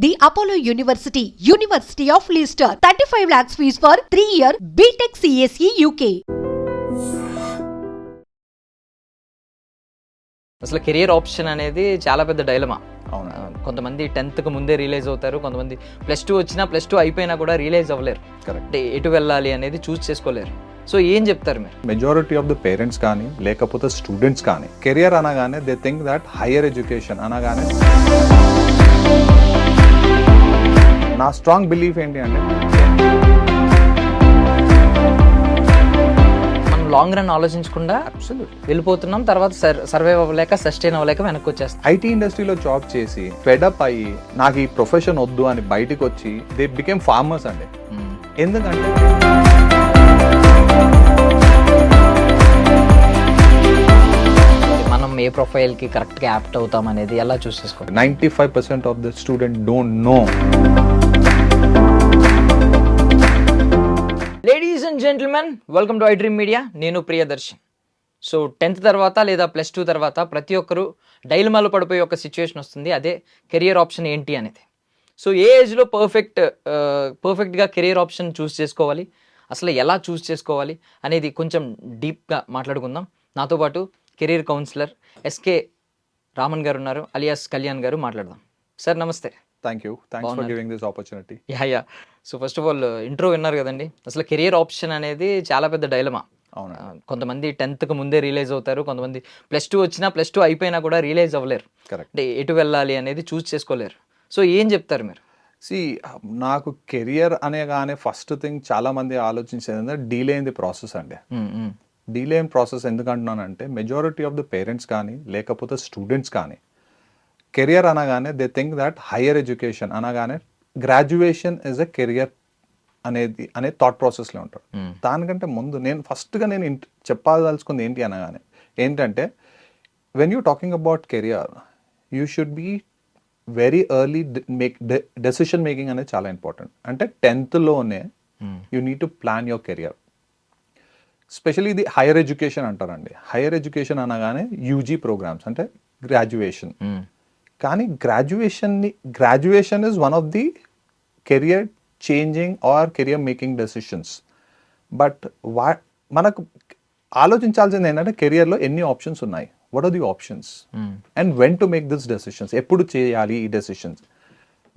The Apollo University, University of Leicester. 35 lakhs fees for 3-year BTech CSE UK. అసలు career option అనేది చాలా పెద్ద dilemma. అవును. కొంతమంది 10th ముందే రియలైజ్ అవుతారు, కొంతమంది +2 వచ్చినా +2 అయిపోయినా కూడా రియలైజ్ అవ్వలేరు. కరెక్ట్. అంటే ఎటు వెళ్ళాలి అనేది చూస్ చేసుకోలేరు. సో ఏం చెప్తారు మీరు? మెజారిటీ ఆఫ్ ద పేరెంట్స్ కానీ లేకపోతే స్టూడెంట్స్ కానీ కెరియర్ అనగానే they think that higher education అనగానే నా స్ట్రాంగ్ బిలీఫ్ ఏంటి అంటే మనం లాంగ్ రన్ ఆలోచించకుండా అబ్సల్యూట్లీ వెళ్ళిపోతున్నాం, తర్వాత సర్వైవ్ అవ్వలేక సస్టైన్ అవ్వలేక వెనక్కి వచ్చేస్తాం. ఐటీ ఇండస్ట్రీలో జాబ్ చేసి ఫెడప్ అయ్యి నాకు ఈ ప్రొఫెషన్ వద్దు అని బయటకు వచ్చి దే బికేమ్ ఫార్మర్స్ అండి. ఎందుకంటే మనం ఏ ప్రొఫైల్కి కరెక్ట్గా యాప్ట్ అవుతాం అనేది ఎలా చూస్ చేసుకోవాలి? 95% of the student don't know. Ladies and gentlemen, welcome to iDream media. నేను ప్రియదర్శన్. సో 10th తర్వాత లేదా +2 తర్వాత ప్రతి ఒక్కరు డైలమాలో పడిపోయే ఒక సిచ్యువేషన్ వస్తుంది. అదే కెరియర్ ఆప్షన్ ఏంటి అనేది. సో ఏ ఏజ్లో పర్ఫెక్ట్గా కెరియర్ ఆప్షన్ చూస్ చేసుకోవాలి, అసలు ఎలా చూస్ చేసుకోవాలి అనేది కొంచెం డీప్గా మాట్లాడుకుందాం. నాతో పాటు కెరీర్ కౌన్సిలర్ ఎస్కే రామన్ గారు ఉన్నారు, అలియాస్ కళ్యాణ్ గారు. మాట్లాడదాం. సార్ నమస్తే. Thanks for giving this opportunity. Yeah. So first of all intro విన్నారు కదండి. అసలు కెరియర్ ఆప్షన్ అనేది చాలా పెద్ద డైలమా. అవును. కొంతమంది 10th ముందే రియలైజ్ అవుతారు, కొంతమంది +2 వచ్చినా +2 అయిపోయినా కూడా రియలైజ్ అవ్వలేరు. కరెక్ట్. అంటే ఎటు వెళ్ళాలి అనేది చూస్ చేసుకోలేరు. సో ఏం చెప్తారు మీరు? నాకు కెరియర్ అనగానే ఫస్ట్ థింగ్ చాలా మంది ఆలోచించేది ఏంటంటే డీలే ఇన్ ది ప్రాసెస్ అండి. డీలే ఇన్ ప్రాసెస్ ఎందుకంటున్నానంటే మెజారిటీ ఆఫ్ ద పేరెంట్స్ కానీ లేకపోతే స్టూడెంట్స్ కానీ కెరియర్ అనగానే they think that higher education అనగానే గ్రాడ్యుయేషన్ ఇస్ ఎ కెరియర్ అనే థాట్ ప్రాసెస్లో ఉంటారు. దానికంటే ముందు నేను చెప్పదలుచుకుంది ఏంటంటే when you talking about career you should be very early decision making అనేది చాలా ఇంపార్టెంట్. అంటే 10thలోనే you need to plan your career. Specially ఇది హైయర్ ఎడ్యుకేషన్ అంటారండి. హైయర్ ఎడ్యుకేషన్ అనగానే యూజీ ప్రోగ్రామ్స్ అంటే గ్రాడ్యుయేషన్. కానీ graduation is one of the career changing or career making decisions. But మనకు ఆలోచించాల్సింది ఏంటంటే కెరియర్లో ఎన్ని ఆప్షన్స్ ఉన్నాయి, what are the options and when to make this decisions, ఎప్పుడు చేయాలి ఈ డెసిషన్స్.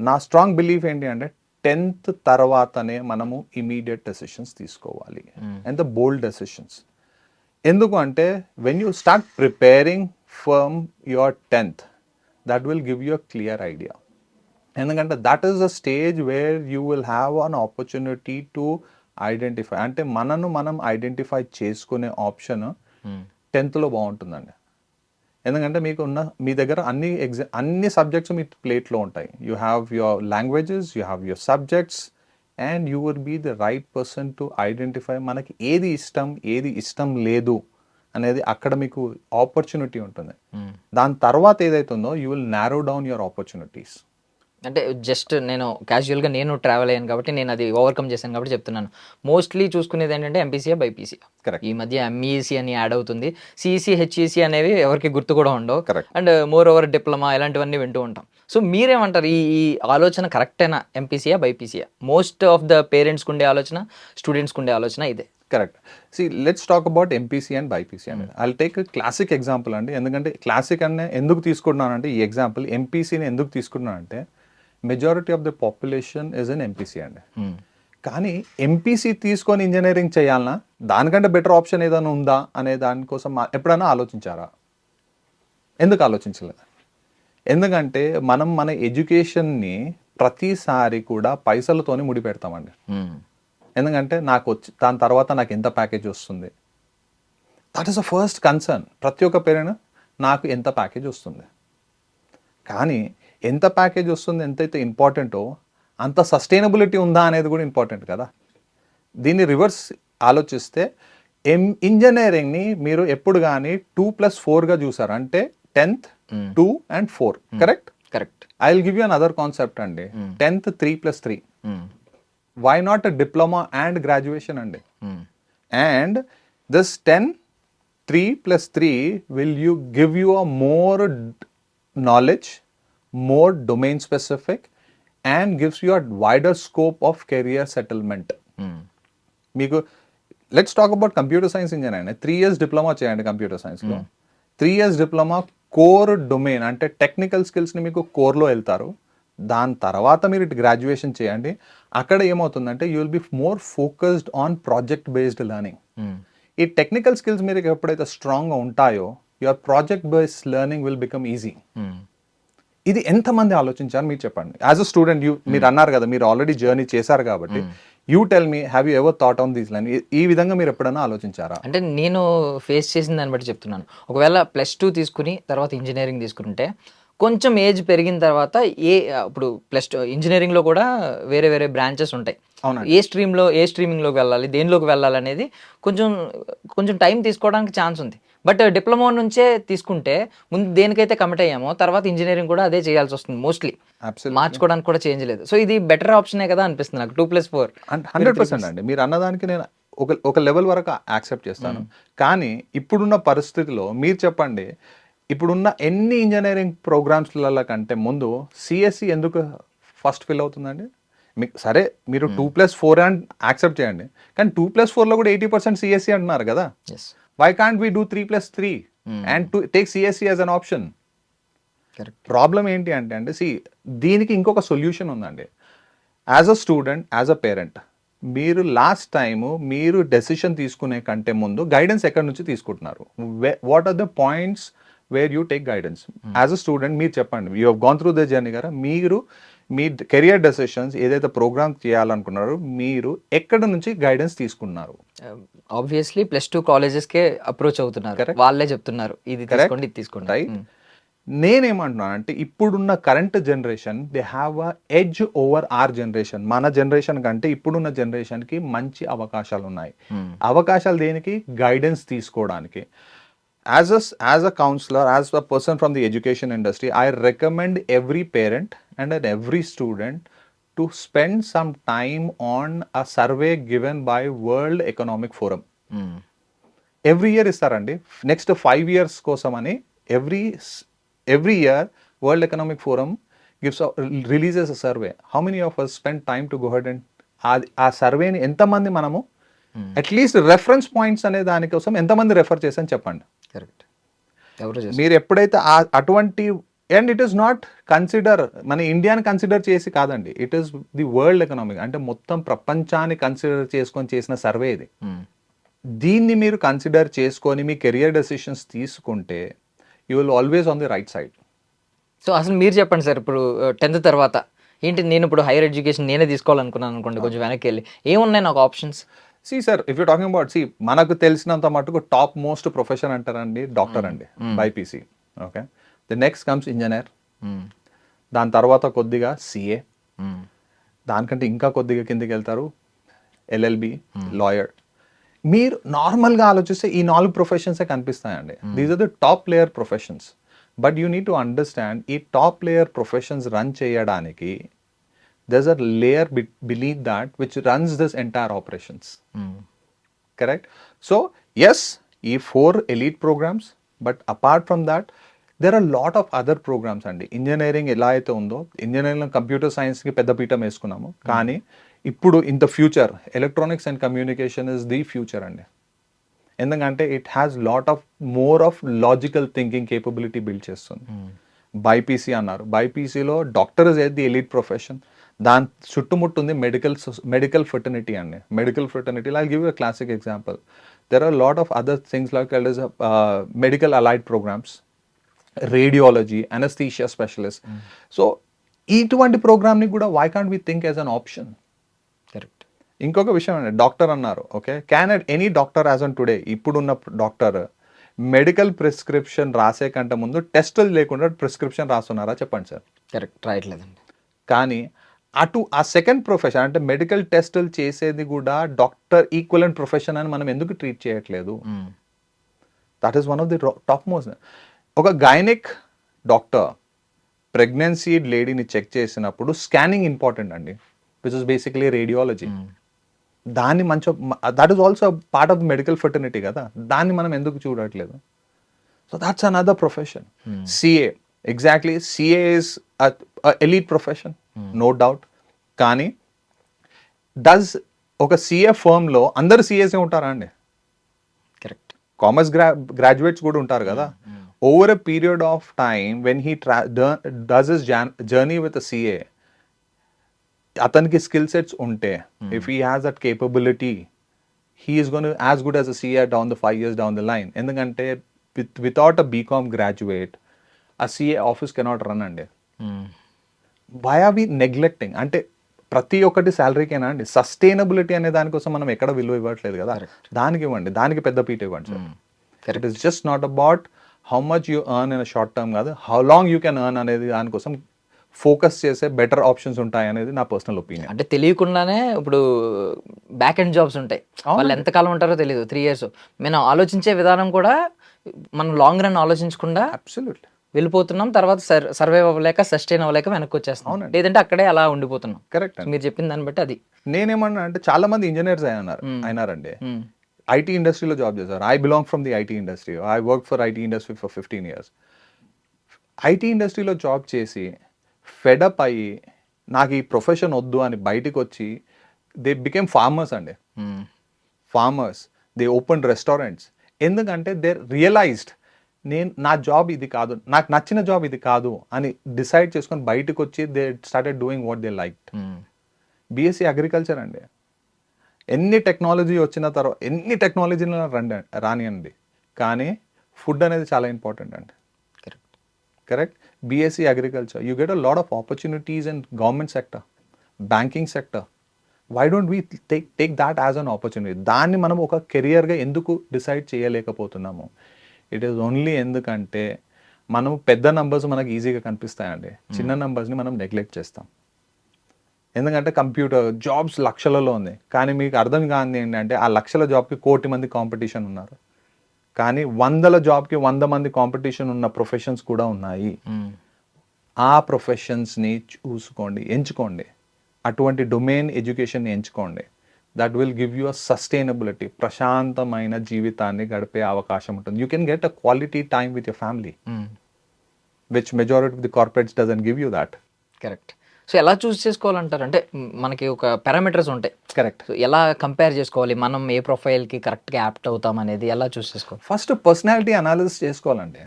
నా స్ట్రాంగ్ బిలీఫ్ ఏంటి అంటే 10th తర్వాతనే మనము ఇమీడియట్ డెసిషన్స్ తీసుకోవాలి అండ్ ద బోల్డ్ డెసిషన్స్. ఎందుకు అంటే when you start preparing from your 10th that will give you a clear idea. ఎందుకంటే that is a stage where you will have an opportunity to identify. అంటే మనం identify చేసుకునే option 10thలో బాగుంటుందండి. ఎందుకంటే మీ దగ్గర అన్ని సబ్జెక్ట్స్ మీ ప్లేట్లో ఉంటాయి. You have your languages, you have your subjects and you will be the right person to identify మనకి ఏది ఇష్టం లేదు అనేది అక్కడ మీకు ఆపర్చునిటీ ఉంటుంది. దాని తర్వాత ఏదైతుందో you will narrow down your opportunities. అంటే జస్ట్ నేను క్యాజువల్గా ట్రావెల్ అయ్యాను కాబట్టి నేను అది ఓవర్కమ్ చేశాను కాబట్టి చెప్తున్నాను. మోస్ట్లీ చూసుకునేది ఏంటంటే ఎంపీసీయా బైపీసీయా. కరెక్ట్. ఈ మధ్య ఎంఈసీ అని యాడ్ అవుతుంది. సిఈసీ హెచ్ఈసీ అనేవి ఎవరికి గుర్తు కూడా ఉండవు. Correct. And more over diploma ఇలాంటివన్నీ వింటూ ఉంటాం. సో మీరేమంటారు? ఈ ఆలోచన కరెక్టేనా? ఎంపీసీయా బైపీసీయా? మోస్ట్ ఆఫ్ ద పేరెంట్స్కి ఉండే ఆలోచన, స్టూడెంట్స్కి ఉండే ఆలోచన ఇదే. Correct. Let's talk about MPC and BiPC అనేది. ఐ టేక్ క్లాసిక్ ఎగ్జాంపుల్ అండి. ఎందుకంటే క్లాసిక్ అనే ఎందుకు తీసుకుంటున్నానంటే ఈ ఎగ్జాంపుల్ ఎంపీసీని ఎందుకు తీసుకుంటున్నానంటే majority of the population is in MPC అండి. కానీ ఎంపీసీ తీసుకొని ఇంజనీరింగ్ చేయాలన్నా దానికంటే బెటర్ ఆప్షన్ ఏదైనా ఉందా అనే దానికోసం ఎప్పుడైనా ఆలోచించారా? ఎందుకు ఆలోచించలేదు? ఎందుకంటే మన ఎడ్యుకేషన్ని ప్రతిసారి కూడా పైసలతోనే ముడిపెడతామండి. ఎందుకంటే దాని తర్వాత నాకు ఎంత ప్యాకేజ్ వస్తుంది, that is the first concern. ప్రతి ఒక్క పేరెంట్ నాకు ఎంత ప్యాకేజ్ వస్తుంది. కానీ ఎంత ప్యాకేజ్ వస్తుంది ఎంతైతే ఇంపార్టెంటో అంత సస్టైనబిలిటీ ఉందా అనేది కూడా ఇంపార్టెంట్ కదా. దీన్ని రివర్స్ ఆలోచిస్తే ఇంజనీరింగ్ని మీరు ఎప్పుడు కానీ 2+4గా చూసారు. అంటే 10th 2 and 4. Correct. I will give you another concept అండి. 10th 3+3. why not a diploma and graduation andi? And this 3+3 will give you a more knowledge, more domain specific and gives you a wider scope of career settlement. మీకు let's talk about computer science engineering. 3 years diploma చేయండి computer సైన్స్లో. 3 years diploma core domain అంటే technical స్కిల్స్ని మీకు కోర్లో వెళ్తారు. దాని తర్వాత మీరు గ్రాడ్యుయేషన్ చేయండి. అక్కడ ఏమవుతుందంటే you will be more focused on project based learning. ఈ టెక్నికల్ స్కిల్స్ మీరు ఎప్పుడైతే స్ట్రాంగ్గా ఉంటాయో your project based learning will become easy. ఇది ఎంతమంది ఆలోచించారు మీరు చెప్పండి. యాజ్ అ స్టూడెంట్ మీరు అన్నారు కదా, మీరు ఆల్రెడీ జర్నీ చేశారు కాబట్టి you tell me, have you ever thought on these line? ఈ విధంగా మీరు ఎప్పుడైనా ఆలోచించారా? అంటే నేను ఫేస్ చేసిన దాన్ని బట్టి చెప్తున్నాను. ఒకవేళ +2 తీసుకుని తర్వాత ఇంజనీరింగ్ తీసుకుంటే కొంచెం ఏజ్ పెరిగిన తర్వాత ఇప్పుడు +2 ఇంజనీరింగ్లో కూడా వేరే వేరే బ్రాంచెస్ ఉంటాయి. ఏ స్ట్రీమింగ్లోకి వెళ్ళాలి, దేనిలోకి వెళ్ళాలి అనేది కొంచెం టైం తీసుకోవడానికి ఛాన్స్ ఉంది. బట్ డిప్లొమా నుంచే తీసుకుంటే ముందు దేనికైతే కమిట్ అయ్యామో తర్వాత ఇంజనీరింగ్ కూడా అదే చేయాల్సి వస్తుంది మోస్ట్లీ. మార్చుకోవడానికి కూడా చేంజ్ లేదు. సో ఇది బెటర్ ఆప్షనే కదా అనిపిస్తుంది నాకు. 2+4 100% అండి. మీరు అన్నదానికి నేను ఒక లెవెల్ వరకు యాక్సెప్ట్ చేస్తాను. కానీ ఇప్పుడున్న పరిస్థితిలో మీరు చెప్పండి, ఇప్పుడున్న ఎన్ని ఇంజనీరింగ్ ప్రోగ్రామ్స్ల కంటే ముందు సిఎస్సి ఎందుకు ఫస్ట్ ఫిల్ అవుతుందండి? మీకు సరే మీరు 2+4 అని యాక్సెప్ట్ చేయండి, కానీ 2+4లో కూడా 80% సిఎస్సి అంటున్నారు కదా. Why can't we do 3+3 and take CSC as an option? Problem ఏంటి అంటే దీనికి ఇంకొక సొల్యూషన్ ఉందండి. As a student, as a parent, మీరు లాస్ట్ టైము మీరు డెసిషన్ తీసుకునే కంటే ముందు గైడెన్స్ ఎక్కడి నుంచి తీసుకుంటున్నారు? What are the points where you take guidance? As a student మీరు చెప్పండి, you have gone through the journey కదా, మీరు మీ కెరియర్ డెసిషన్స్ ఏదైతే ప్రోగ్రామ్ చేయాలనుకున్నారో మీరు ఎక్కడ నుంచి గైడెన్స్ తీసుకున్నారు? ఆబ్వియస్లీ +2 కాలేజెస్కే అప్రోచ్ అవుతున్నారు. వాళ్ళే చెప్తున్నారు ఇది తీసుకోండి, ఇది తీసుకోండి. రైట్. నేనేమంటున్నాను అంటే ఇప్పుడున్న current generation they have a edge over our generation. మన జనరేషన్ కంటే ఇప్పుడున్న జనరేషన్కి మంచి అవకాశాలు ఉన్నాయి. అవకాశాలు దేనికి? గైడెన్స్ తీసుకోవడానికి. As a counselor, as a person from the education industry, I recommend every parent and every student to spend some time on a survey given by World Economic Forum. Every year ఇస్తారండి. Next 5 years కోసమని every year World Economic Forum releases a survey. How many of us spend time to go ahead and ఆ సర్వేని ఎంతమంది మనము at least reference points అనే దానికోసం ఎంతమంది refer చేసాను చెప్పండి. కరెక్ట్. మీరు ఎప్పుడైతే అటువంటి, and it is not consider మన ఇండియాని కన్సిడర్ చేసి కాదండి, it is the world economic, అంటే మొత్తం ప్రపంచాన్ని కన్సిడర్ చేసుకొని చేసిన సర్వే ఇది. దీన్ని మీరు కన్సిడర్ చేసుకొని మీ కెరియర్ డెసిషన్స్ తీసుకుంటే you will always on the right side. So అసలు మీరు చెప్పండి సార్, ఇప్పుడు 10th తర్వాత ఏంటి, నేను ఇప్పుడు హైయర్ ఎడ్యుకేషన్ నేనే తీసుకోవాలనుకున్నాను అనుకోండి, కొంచెం వెనక్కి వెళ్ళి ఏమున్నాయి నాకు options? Sir, if you talking about మనకు తెలిసినంత మటుకు టాప్ మోస్ట్ ప్రొఫెషన్ అంటారండి డాక్టర్ అండి, BiPC. Okay, the next comes engineer, దాని తర్వాత కొద్దిగా సిఏ, దానికంటే ఇంకా కొద్దిగా కిందికి వెళ్తారు ఎల్ఎల్బి, లాయర్. మీరు నార్మల్గా ఆలోచిస్తే ఈ 4 ప్రొఫెషన్సే కనిపిస్తాయండి. These are the top layer professions. But you need to understand, ఈ టాప్ లేయర్ ప్రొఫెషన్స్ రన్ చేయడానికి there's a layer beneath that which runs this entire operations. Correct? So yes, 4 elite programs, but apart from that there are a lot of other programs అండి. Engineering ఎలా అయితే ఉందో, engineering computer సైన్స్కి పెద్ద పీఠం వేసుకున్నాము, కానీ ఇప్పుడు in the future electronics and communication is the future అండి. ఎందుకంటే it has lot of more of logical thinking capability build చేస్తుంది. బైపీసీ అన్నారు, బైపీసీలో doctor is the elite profession. దాని చుట్టుముట్టుంది మెడికల్ ఫెటర్నిటీ అండి. Medical fraternity, I give you a classic example. There are lot of other things like medical allied programs, radiology, anaesthesia specialist. So ఇటువంటి ప్రోగ్రామ్ని కూడా why can't we think as an option? Correct. ఇంకొక విషయం అండి, doctor అన్నారు. Okay, can any doctor as on today, ఇప్పుడున్న doctor medical prescription రాసే కంటే ముందు టెస్టులు లేకుండా ప్రిస్క్రిప్షన్ రాస్తున్నారా చెప్పండి సార్? కరెక్ట్, రాయట్లేదండి. కానీ ఆ సెకండ్ ప్రొఫెషన్ అంటే మెడికల్ టెస్టులు చేసేది కూడా డాక్టర్ ఈక్వలెంట్ ప్రొఫెషన్ అని మనం ఎందుకు ట్రీట్ చేయట్లేదు? That is one of the top most. ఒక గైనిక్ డాక్టర్ ప్రెగ్నెన్సీ లేడీని చెక్ చేసినప్పుడు స్కానింగ్ ఇంపార్టెంట్ అండి, విచ్ ఇస్ బేసికలీ రేడియాలజీ. దాన్ని that is also part of medical fraternity కదా, దాన్ని మనం ఎందుకు చూడట్లేదు? So that's another profession. CA, exactly, CA is elite profession. No doubt. కానీ డస్ ఒక సిఏ ఫర్మ్లో అందరు సిఏసే ఉంటారా అండి? కరెక్ట్. కామర్స్ గ్రాడ్యుయేట్స్ కూడా ఉంటారు కదా. Over a period of time when he does his journey with CA, అతనికి స్కిల్ సెట్స్ ఉంటే, if he has that capability, he is gone as good as a CA down the 5 years down the line. ఎందుకంటే without a BCom graduate ఆ CA office cannot run అండి. Why are we neglecting? అంటే ప్రతి ఒక్కటి శాలరీకేనా అండి? Sustainability అనే దానికోసం మనం ఎక్కడ విలువ ఇవ్వట్లేదు కదా. దానికి ఇవ్వండి, దానికి పెద్ద పీట ఇవ్వండి sir. It is just not about how much you earn in short term కాదు, how long you can earn అనేది దానికోసం ఫోకస్ చేసే బెటర్ ఆప్షన్స్ ఉంటాయి అనేది నా పర్సనల్ ఒపీనియన్. అంటే తెలియకుండానే ఇప్పుడు బ్యాక్ ఎండ్ జాబ్స్ ఉంటాయి, వాళ్ళు ఎంతకాలం ఉంటారో తెలియదు, 3 years. మనం ఆలోచించే విధానం కూడా మనం లాంగ్ రన్ ఆలోచించకుండా అబ్సల్యూట్లీ వెళ్ళిపోతున్నాం, తర్వాత సర్వైవ్ అవ్వలేక సస్టైన్ అవ్వలేక వెనక్కి వచ్చేస్తాం, లేదంటే అక్కడే అలా ఉండిపోతున్నాం. కరెక్ట్. మీరు చెప్పిన దాన్ని బట్టి అది నేనేమన్నా అంటే చాలా మంది ఇంజనీర్స్ అయినారండి, ఐటీ ఇండస్ట్రీలో జాబ్ చేశారు. I belong from the IT industry. I work for IT industry for 15 years. IT ఇండస్ట్రీలో జాబ్ చేసి ఫెడప్ అయ్యి నాకు ఈ ప్రొఫెషన్ వద్దు అని బయటకు వచ్చి దే బికేమ్ ఫార్మర్స్ అండి. Farmers, they open restaurants. ఎందుకంటే దే రియలైజ్డ్ నా జాబ్ ఇది కాదు, నాకు నచ్చిన జాబ్ ఇది కాదు అని డిసైడ్ చేసుకొని బయటకు వచ్చి they started doing what they like. BSc agriculture అండి. ఎన్ని టెక్నాలజీ వచ్చిన తర్వాత ఎన్ని టెక్నాలజీలో రానియండి, కానీ ఫుడ్ అనేది చాలా ఇంపార్టెంట్ అండి. Correct. BSc agriculture, you get a lot of opportunities in government sector, banking sector. Why don't we take that as an opportunity? దాన్ని మనం ఒక కెరియర్గా ఎందుకు డిసైడ్ చేయలేకపోతున్నాము? ఇట్ ఈస్ ఓన్లీ ఎందుకంటే మనం పెద్ద నంబర్స్ మనకు ఈజీగా కనిపిస్తాయండి, చిన్న నంబర్స్ని మనం నెగ్లెక్ట్ చేస్తాం. ఎందుకంటే కంప్యూటర్ జాబ్స్ లక్షలలో ఉంది, కానీ మీకు అర్థం కానిది ఏంటంటే ఆ లక్షల జాబ్కి 1 కోటి మంది కాంపిటీషన్ ఉన్నారు, కానీ 100ల జాబ్కి 100 మంది కాంపిటీషన్ ఉన్న ప్రొఫెషన్స్ కూడా ఉన్నాయి. ఆ ప్రొఫెషన్స్ని చూసుకోండి, ఎంచుకోండి, అటువంటి డొమైన్ ఎడ్యుకేషన్ని ఎంచుకోండి. That will give you a sustainability, ప్రశాంతమైన జీవితాన్ని గడిపే అవకాశం ఉంటుంది. You can get a quality time with your family, which majority of the corporates doesn't give you that. Correct. So ఎలా చూస్ చేసుకోవాలంటారు? అంటే మనకి ఒక పారామీటర్స్ ఉంటాయి. కరెక్ట్. సో ఎలా కంపేర్ చేసుకోవాలి, మనం ఏ ప్రొఫైల్కి కరెక్ట్గా యాప్ట్ అవుతాం అనేది ఎలా చూస్ చేసుకోవాలి? ఫస్ట్ పర్సనాలిటీ అనాలిసిస్ చేసుకోవాలండి.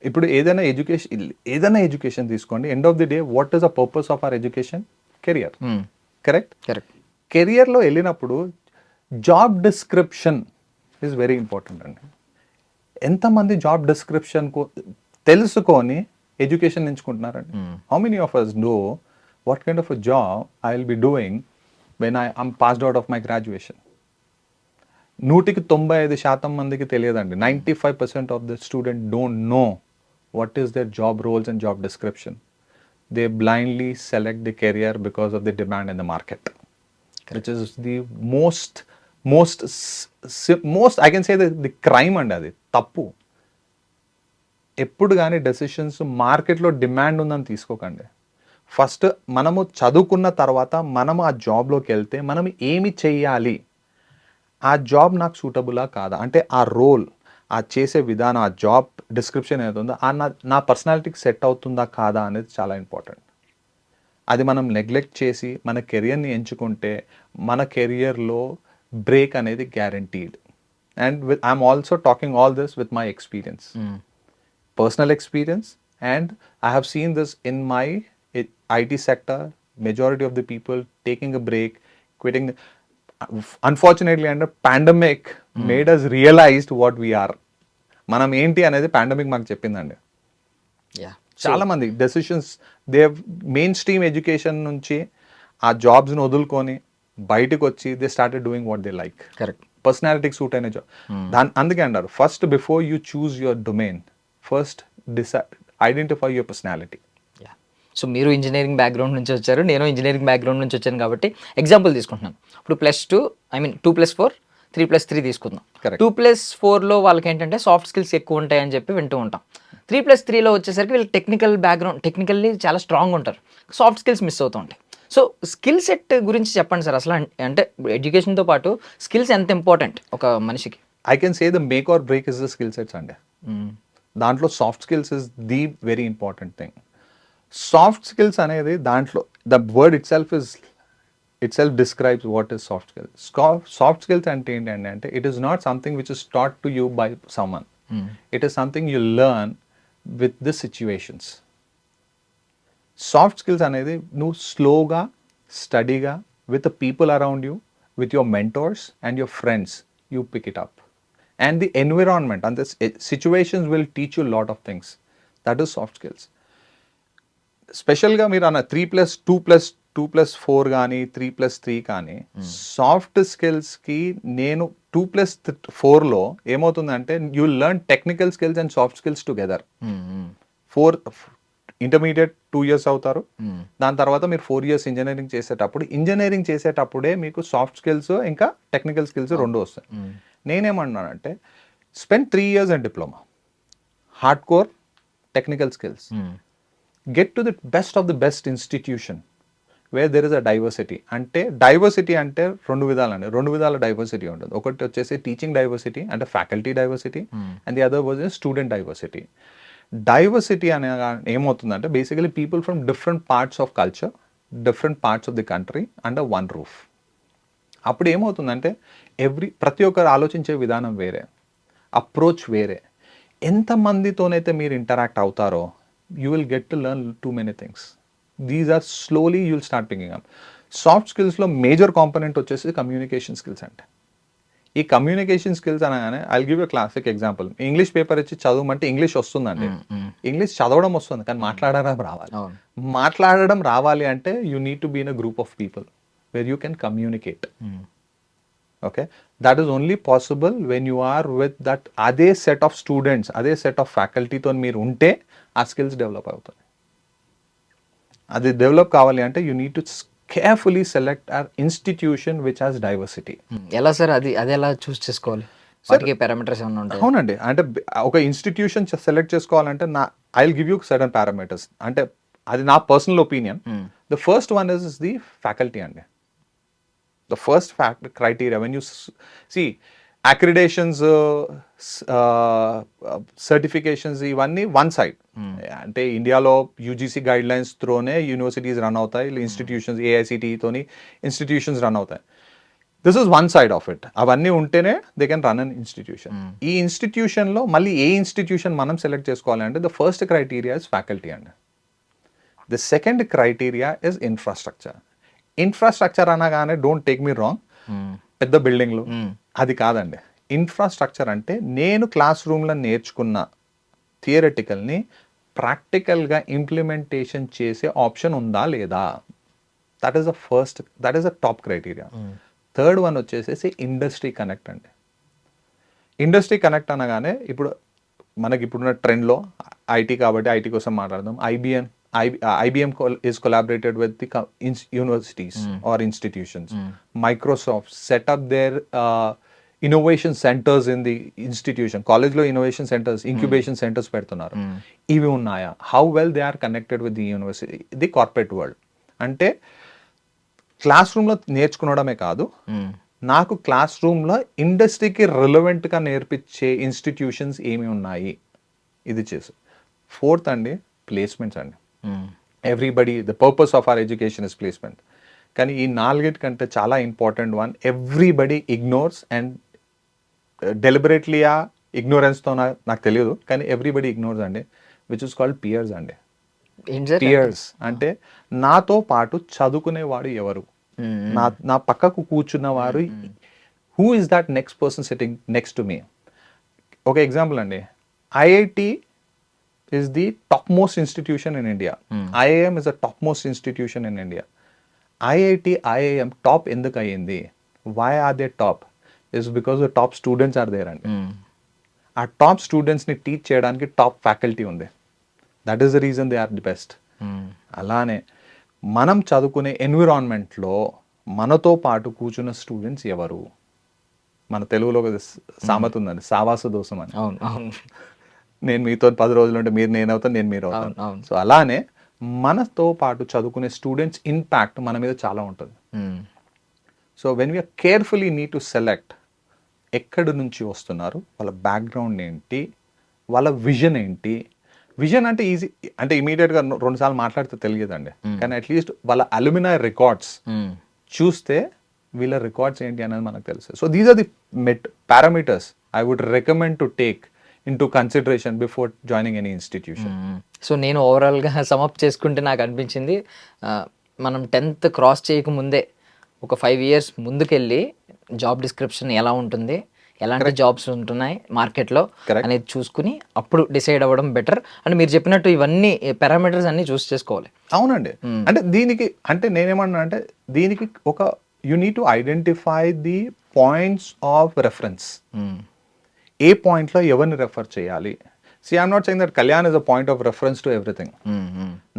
ఇప్పుడు ఏదైనా ఎడ్యుకేషన్ తీసుకోండి, end of the day what is the purpose of our education? Career. Correct. Correct. కెరియర్లో వెళ్ళినప్పుడు job description is very important అండి. ఎంతమంది జాబ్ డిస్క్రిప్షన్ తెలుసుకొని ఎడ్యుకేషన్ ఎంచుకుంటున్నారండి? How many of us know what kind of a job I will be doing when I'm passed out of my graduation? 95% మందికి తెలియదండి. 95% of the student don't know what is their job roles and job description. They blindly select the career because of the demand in the market, which is the most I can say the crime and అది తప్పు. ఎప్పుడు కానీ decisions మార్కెట్లో demand ఉందని తీసుకోకండి. First మనము చదువుకున్న తర్వాత మనము ఆ జాబ్లోకి వెళ్తే మనం ఏమి చెయ్యాలి, ఆ జాబ్ నాకు సూటబులా కాదా, అంటే ఆ రోల్, ఆ చేసే విధానం, ఆ జాబ్ డిస్క్రిప్షన్ ఏదైతే ఉందో నా పర్సనాలిటీకి సెట్ అవుతుందా కాదా అనేది చాలా ఇంపార్టెంట్. అది మనం నెగ్లెక్ట్ చేసి మన కెరియర్ని ఎంచుకుంటే మన కెరియర్లో బ్రేక్ అనేది guaranteed. And I'm also talking all this with my experience, personal experience, and I have seen this in my IT sector. Majority of the people taking a break, quitting. Unfortunately, under pandemic made us realized what we are. మనం ఏంటి అనేది pandemic మాకు చెప్పిందండి. చాలా మంది decisions they main stream education నుంచి ఆ జాబ్స్ని వదులుకొని బయటకు వచ్చి they started doing what they like. Correct. పర్సనాలిటీకి సూట్ అయిన జాబ్. అందుకే అంటారు first before you choose your domain, first identify your personality. So మీరు ఇంజనీరింగ్ బ్యాక్గ్రౌండ్ నుంచి వచ్చారు, నేను ఇంజనీరింగ్ బ్యాక్గ్రౌండ్ నుంచి వచ్చాను కాబట్టి ఎగ్జాంపుల్ తీసుకుంటున్నాను. ఇప్పుడు +2 2+4 3+3 తీసుకుందాం. 2+4లో వాళ్ళకి ఏంటంటే సాఫ్ట్ స్కిల్స్ ఎక్కువ ఉంటాయని చెప్పి వింటూ ఉంటాం. 3+3లో వచ్చేసరికి వీళ్ళు టెక్నికల్లీ చాలా స్ట్రాంగ్ ఉంటారు, సాఫ్ట్ స్కిల్స్ మిస్ అవుతూ ఉంటాయి. సో స్కిల్ సెట్ గురించి చెప్పండి సార్. అసలు అంటే ఎడ్యుకేషన్తో పాటు స్కిల్స్ ఎంత ఇంపార్టెంట్ ఒక మనిషికి? I can say the make or break is the skill sets అండి. దాంట్లో soft skills is the very important thing. Soft skills అనేది దాంట్లో the word itself describes what is soft skills. Soft skills అంటే ఏంటంటే అంటే it is not something which is taught to you by someone. It is something you learn with the situations. Soft skills అనేది నువ్వు స్లోగా స్టడీగా with the people around you, with your mentors and your friends, you pick it up. And the environment and the situations will teach you lot of things. That is soft skills. స్పెషల్గా మీరు అన్న 3+2+4 కానీ 3+3 కానీ soft స్కిల్స్కి నేను 2+4లో ఏమవుతుందంటే you learn technical skills and soft skills together. 4 intermediate 2 years అవుతారు. దాని తర్వాత మీరు 4 years ఇంజనీరింగ్ చేసేటప్పుడే మీకు సాఫ్ట్ స్కిల్స్ ఇంకా టెక్నికల్ స్కిల్స్ రెండు వస్తాయి. నేనేమన్నానంటే spend 3 years in diploma, hard core technical skills, get to the best of the best institution where there is a diversity. అంటే డైవర్సిటీ అంటే రెండు విధాల డైవర్సిటీ ఉంటుంది. ఒకటి వచ్చేసి టీచింగ్ డైవర్సిటీ అంటే faculty diversity, and the other was student diversity. Diversity అనే ఏమవుతుందంటే basically people from different parts of culture, different parts of the country under one roof. అప్పుడు ఏమవుతుందంటే ప్రతి ఒక్కరు ఆలోచించే విధానం వేరే, అప్రోచ్ వేరే. ఎంతమందితోనైతే మీరు ఇంటరాక్ట్ అవుతారో you will get to learn too many things. These are slowly you will start picking up. Soft స్కిల్స్లో మేజర్ కాంపోనెంట్ వచ్చేసి కమ్యూనికేషన్ స్కిల్స్. అంటే ఈ కమ్యూనికేషన్ స్కిల్స్ అనగానే I'll give a classic example. English paper ఇచ్చి చదవమంటే English వస్తుందండి, English చదవడం వస్తుంది కానీ మాట్లాడడం రావాలి అంటే you need to be in a group of people where you can communicate. Okay, that is only possible when you are with that అదే సెట్ ఆఫ్ స్టూడెంట్స్, అదే సెట్ ఆఫ్ ఫ్యాకల్టీతో మీరు ఉంటే ఆ స్కిల్స్ డెవలప్ అవుతాయి. అది డెవలప్ కావాలి అంటే you need to carefully select hour institution which has diversity. ఎలా సార్ అది ఎలా చూస్ చేసుకోవాలి? వాటికి పారామీటర్స్ ఏమైనా ఉంటాయి? అవునండి, అంటే ఒక ఇన్స్టిట్యూషన్ సెలెక్ట్ చేసుకోవాలంటే I will give you certain parameters. అంటే అది నా personal opinion. The first one is the faculty అండి. The first criteria when you see accreditations, certifications, ఇవన్నీ వన్ సైడ్. అంటే ఇండియాలో యూజీసీ గైడ్ లైన్స్ త్రోనే యూనివర్సిటీస్ రన్ అవుతాయి, ఇన్స్టిట్యూషన్స్ ఏఐసిటితోని ఇన్స్టిట్యూషన్స్ రన్ అవుతాయి. This is one side of it. అవన్నీ ఉంటేనే they can run an institution. ఈ ఇన్స్టిట్యూషన్లో మళ్ళీ ఏ ఇన్స్టిట్యూషన్ మనం సెలెక్ట్ చేసుకోవాలి అంటే the first criteria is faculty అండి. The second criteria is infrastructure. Infrastructure అనగానే డోంట్ టేక్ మీ రాంగ్, పెద్ద బిల్డింగ్లు అది కాదండి. ఇన్ఫ్రాస్ట్రక్చర్ అంటే నేను క్లాస్ రూమ్లో నేర్చుకున్న థియరటికల్ని ప్రాక్టికల్గా ఇంప్లిమెంటేషన్ చేసే ఆప్షన్ ఉందా లేదా. That is the top criteria. Third one వచ్చేసేసి ఇండస్ట్రీ కనెక్ట్ అండి. ఇండస్ట్రీ కనెక్ట్ అనగానే ఇప్పుడు మనకి ఇప్పుడున్న ట్రెండ్లో ఐటీ కాబట్టి ఐటీ కోసం మాట్లాడదాం. IBM is collaborated with the universities or institutions. Microsoft set up their innovation centers in the institution. College lo innovation centers, incubation centers పెడుతున్నారు. ఇవి ఉన్నాయా? How well they are connected with the university, the corporate world. అంటే class రూమ్లో నేర్చుకునడమే కాదు, నాకు class రూమ్లో ఇండస్ట్రీకి రిలవెంట్గా నేర్పించే ఇన్స్టిట్యూషన్స్ ఏమి ఉన్నాయి ఇది చేసు. ఫోర్త్ అండి ప్లేస్మెంట్స్ అండి. Everybody, the purpose of our education is placement. కానీ ఈ నాలుగిటి కంటే చాలా important one everybody ignores and deliberately ఆ ఇగ్నోరెన్స్తో నాకు తెలియదు కానీ ఎవ్రీబడి ఇగ్నోర్స్ అండి, విచ్ ఇస్ కాల్డ్ పియర్స్ అండి. పియర్స్ అంటే నాతో పాటు చదువుకునేవాడు ఎవరు, నా పక్కకు కూర్చున్నవారు, who is that next person sitting next to me. ఒక ఎగ్జాంపుల్ అండి, IIT is the topmost institution in India. IIM is the topmost institution in India. IIM top ఎందుకు అయ్యింది? Why are they top? Is because the top students are there అండి. ఆ top స్టూడెంట్స్ని teach చేయడానికి top faculty ఉంది. That is the reason they are the best. అలానే మనం చదువుకునే ఎన్విరాన్మెంట్లో మనతో పాటు కూర్చున్న స్టూడెంట్స్ ఎవరు? మన తెలుగులో సామెత ఉందండి, సావాస దోషం అని. అవును. నేను మీతో 10 రోజులు ఉంటే మీరు నేనవుతాను, నేను మీరు అవుతాను. సో అలానే మనతో పాటు చదువుకునే స్టూడెంట్స్ ఇంపాక్ట్ మన మీద చాలా ఉంటుంది. So when we are carefully need to select ఎక్కడి నుంచి వస్తున్నారు, వాళ్ళ బ్యాక్గ్రౌండ్ ఏంటి, వాళ్ళ విజన్ ఏంటి, విజన్ అంటే ఈజీ అంటే ఇమీడియట్ గా 2 సార్లు మాట్లాడితే తెలియదండి, కానీ అట్లీస్ట్ వాళ్ళ అల్యూమినై రికార్డ్స్ చూస్తే వీళ్ళ రికార్డ్స్ ఏంటి అనేది మనకు తెలుసు. So these are the parameters I would recommend to take into consideration before joining any institution. So నేను ఓవరాల్గా సమప్ చేసుకుంటే నాకు అనిపించింది మనం 10th క్రాస్ చేయకముందే ఒక 5 years ముందుకెళ్ళి జాబ్ డిస్క్రిప్షన్ ఎలా ఉంటుంది, ఎలాంటి జాబ్స్ ఉంటున్నాయి మార్కెట్లో అనేది చూసుకుని అప్పుడు డిసైడ్ అవ్వడం బెటర్. అండ్ మీరు చెప్పినట్టు ఇవన్నీ పారామీటర్స్ అన్ని చూస్ చేసుకోవాలి. అవునండి, అంటే దీనికి అంటే నేనేమన్నా అంటే దీనికి ఒక you need to identify the points of reference. ఏ పాయింట్లో ఎవరిని రెఫర్ చేయాలి. See I'm not saying that Kalyan is a point of reference to everything.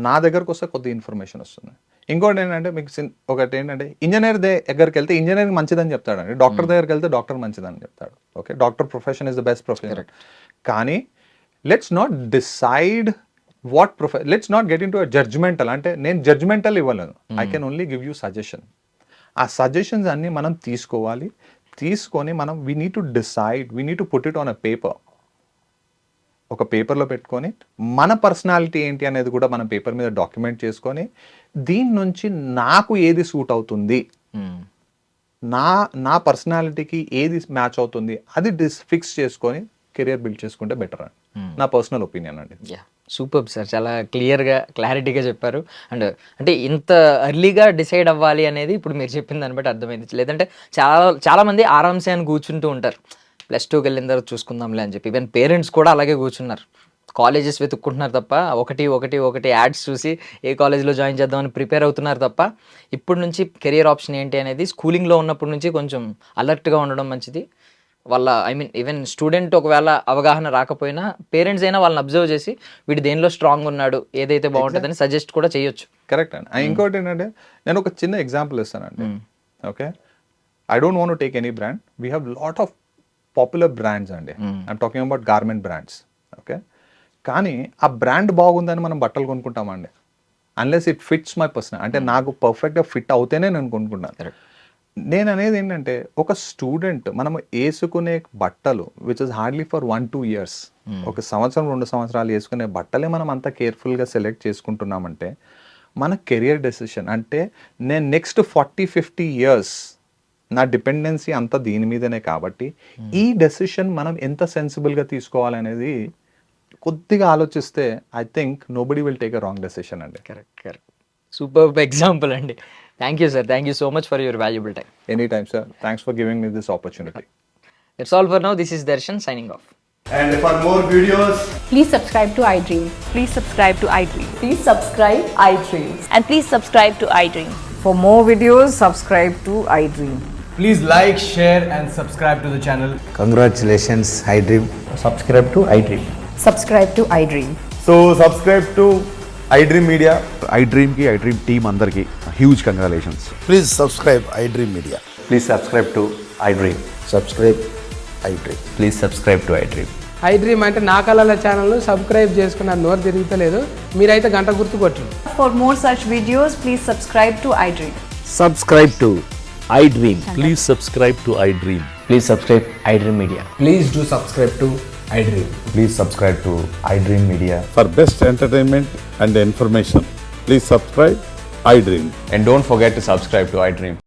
నా దగ్గరకు వస్తే కొద్ది ఇన్ఫర్మేషన్ వస్తుంది. ఇంకోటి ఏంటంటే మీకు ఒకటి ఏంటంటే ఇంజనీర్ దగ్గరికి వెళ్తే ఇంజనీరింగ్ మంచిదని చెప్తాడండి, డాక్టర్ దగ్గరికి వెళ్తే డాక్టర్ మంచిదని చెప్తాడు. Okay, doctor profession is the best profession. కానీ let's not decide what let's not get into judgmental. అంటే నేను జడ్జ్మెంటల్ ఇవ్వలేను, I can only give you suggestion. ఆ సజెషన్స్ అన్ని మనం తీసుకోవాలి. తీసుకొని మనం we need to decide, we need to put it on a paper. ఒక పేపర్లో పెట్టుకొని మన పర్సనాలిటీ ఏంటి అనేది కూడా మనం పేపర్ మీద డాక్యుమెంట్ చేసుకొని దీని నుంచి నాకు ఏది సూట్ అవుతుంది, నా పర్సనాలిటీకి ఏది మ్యాచ్ అవుతుంది అది ఫిక్స్ చేసుకొని కెరియర్ బిల్డ్ చేసుకుంటే బెటర్ అని నా పర్సనల్ ఒపీనియన్ అండి. సూపర్ సార్, చాలా క్లారిటీగా చెప్పారు. అండ్ అంటే ఇంత ఎర్లీగా డిసైడ్ అవ్వాలి అనేది ఇప్పుడు మీరు చెప్పిన దాన్ని బట్టి అర్థమైంది. లేదంటే చాలా మంది ఆరామ్సే అని కూర్చుంటూ ఉంటారు, +2కి వెళ్ళిన తర్వాత చూసుకుందాంలే అని చెప్పి. ఈవెన్ పేరెంట్స్ కూడా అలాగే కూర్చున్నారు, కాలేజెస్ వెతుక్కుంటున్నారు తప్ప ఒకటి యాడ్స్ చూసి ఏ కాలేజ్లో జాయిన్ చేద్దామని ప్రిపేర్ అవుతున్నారు తప్ప ఇప్పటి నుంచి కెరియర్ ఆప్షన్ ఏంటి అనేది స్కూలింగ్లో ఉన్నప్పటి నుంచి కొంచెం అలర్ట్గా ఉండడం మంచిది. వాళ్ళ ఈవెన్ స్టూడెంట్ ఒకవేళ అవగాహన రాకపోయినా పేరెంట్స్ అయినా వాళ్ళని అబ్జర్వ్ చేసి వీడు దేనిలో స్ట్రాంగ్ ఉన్నాడు, ఏదైతే బాగుంటుందని సజెస్ట్ కూడా చేయొచ్చు. కరెక్ట్ అండి. ఇంకోటి ఏంటంటే నేను ఒక చిన్న ఎగ్జాంపుల్ ఇస్తానండి. Okay, I don't want to take any brand, we have lot of popular brands అండి. I'm talking about garment brands. Okay, కానీ ఆ బ్రాండ్ బాగుందని మనం బట్టలు కొనుక్కుంటామండి, unless it fits my personal. అంటే నాకు పర్ఫెక్ట్గా ఫిట్ అవుతేనే నేను కొనుక్కుంటాను. నేను అనేది ఏంటంటే ఒక స్టూడెంట్ మనం వేసుకునే బట్టలు which is hardly for 1-2 years, 1 సంవత్సరం 2 సంవత్సరాలు వేసుకునే బట్టలే మనం అంత కేర్ఫుల్గా సెలెక్ట్ చేసుకుంటున్నామంటే మన కెరియర్ డెసిషన్ అంటే నేను నెక్స్ట్ 40-50 years నా డిపెండెన్సీ అంతా దీని మీదనే. కాబట్టి ఈ డెసిషన్ మనం ఎంత సెన్సిబుల్గా తీసుకోవాలనేది కొద్దిగా ఆలోచిస్తే I think nobody will take a wrong decision అండి. కరెక్ట్. సూపర్ ఎగ్జాంపుల్ అండి. Thank you sir, thank you so much for your valuable time. Any time sir, thanks for giving me this opportunity. That's all for now. This is Darshan signing off. And for more videos, Please subscribe to iDream. Please subscribe to iDream. Please subscribe iDream. And please subscribe to iDream. For more videos, subscribe to iDream. please like, share and subscribe to the channel. Congratulations, iDream. Subscribe to iDream. Subscribe to iDream. So subscribe to iDream Media. iDream ki iDream team andarki huge congratulations. Please subscribe iDream Media. Please subscribe to iDream. Subscribe iDream. Please subscribe to iDream. iDream అంటే నా కళల channel subscribe చేసుకున్న నోరు తిరుగుతలేదు, మీరైతే గంట గుర్తు కొట్టండి. For more such videos, please subscribe to iDream. Subscribe to iDream. Please subscribe to iDream. Please subscribe iDream Media. Please do subscribe to iDream. Please subscribe to iDream Media. For best entertainment and information, please subscribe iDream. And don't forget to subscribe to iDream.